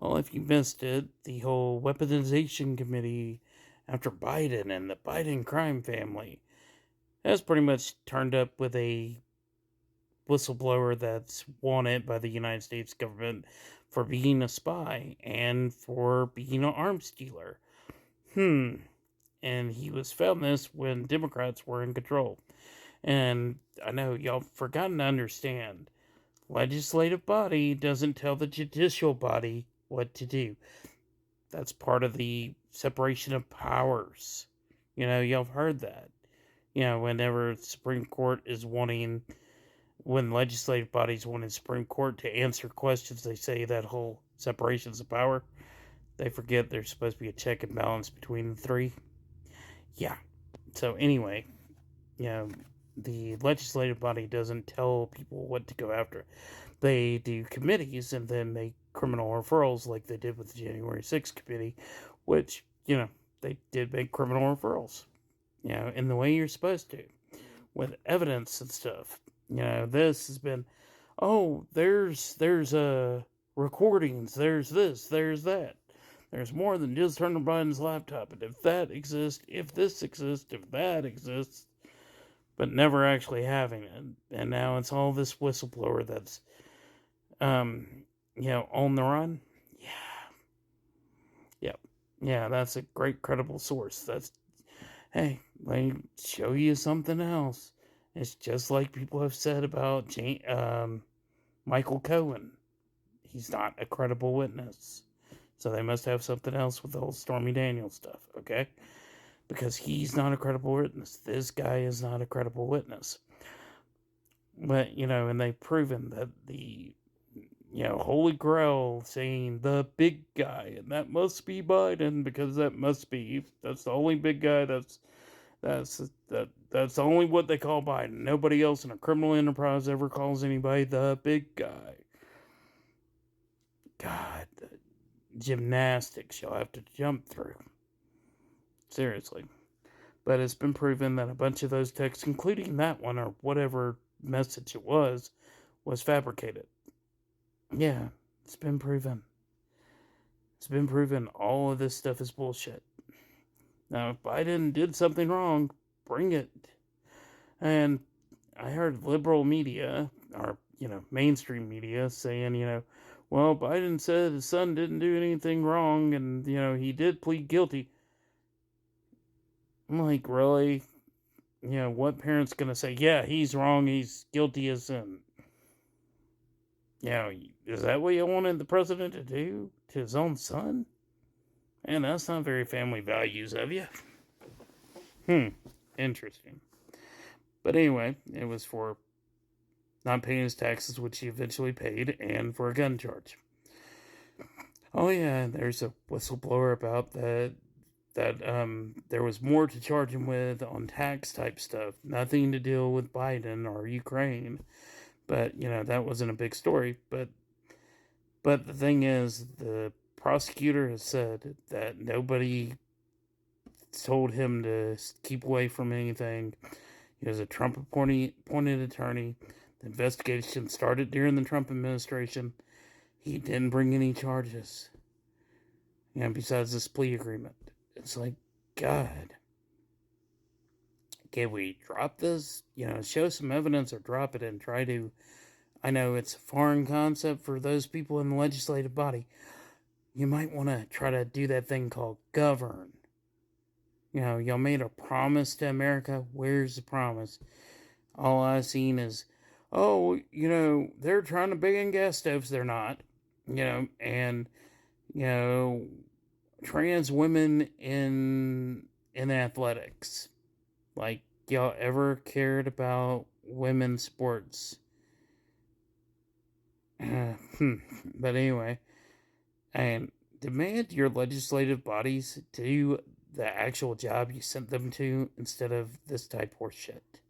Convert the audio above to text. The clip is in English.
Well, if you missed it, the whole weaponization committee after Biden and the Biden crime family has pretty much turned up with a whistleblower that's wanted by the United States government for being a spy and for being an arms dealer. Hmm. And he was found this when Democrats were in control. And I know y'all forgotten to understand. Legislative body doesn't tell the judicial body what to do. That's part of the separation of powers. Y'all have heard that. Whenever the Supreme Court is wanting, when legislative bodies want the Supreme Court to answer questions, they say that whole separations of power. They forget there's supposed to be a check and balance between the three. Yeah. So anyway, you know, the legislative body doesn't tell people what to go after. They do committees and then make criminal referrals like they did with the January 6th committee, which, they did make criminal referrals, in the way you're supposed to, with evidence and stuff. This has been, oh, there's recordings, there's this, there's that. There's more than just Hunter Biden's laptop, and if that exists, if this exists, if that exists, but never actually having it. And now it's all this whistleblower that's, on the run. Yeah. Yep. Yeah, that's a great credible source. Hey, let me show you something else. It's just like people have said about Michael Cohen. He's not a credible witness. So they must have something else with the whole Stormy Daniels stuff, okay? Because he's not a credible witness. This guy is not a credible witness. But, and they've proven that the, Holy Grail saying the big guy, and that must be Biden, because that's the only big guy that's only what they call Biden. Nobody else in a criminal enterprise ever calls anybody the big guy. God, the gymnastics you'll have to jump through. Seriously. But it's been proven that a bunch of those texts, including that one or whatever message it was fabricated. Yeah, it's been proven. It's been proven all of this stuff is bullshit. Now, if Biden did something wrong, bring it. And I heard liberal media, or, mainstream media, saying, well, Biden said his son didn't do anything wrong and, he did plead guilty. I'm like, really? What parent's going to say, yeah, he's wrong, he's guilty as sin? Is that what you wanted the president to do to his own son? And that's not very family values of you. Interesting. But anyway, it was for not paying his taxes, which he eventually paid, and for a gun charge. Oh yeah, there's a whistleblower about that there was more to charge him with on tax type stuff. Nothing to deal with Biden or Ukraine. But, that wasn't a big story. But the thing is, the prosecutor has said that nobody told him to keep away from anything. He was a Trump appointed attorney. The investigation started during the Trump administration. He didn't bring any charges. Besides this plea agreement. It's like, God. Can we drop this? Show some evidence or drop it and try to. I know it's a foreign concept for those people in the legislative body. You might want to try to do that thing called govern. Y'all made a promise to America. Where's the promise? All I've seen is, oh, they're trying to ban gas stoves. They're not. And, trans women in athletics. Like, y'all ever cared about women's sports? But anyway, and demand your legislative bodies do the actual job you sent them to instead of this type of shit.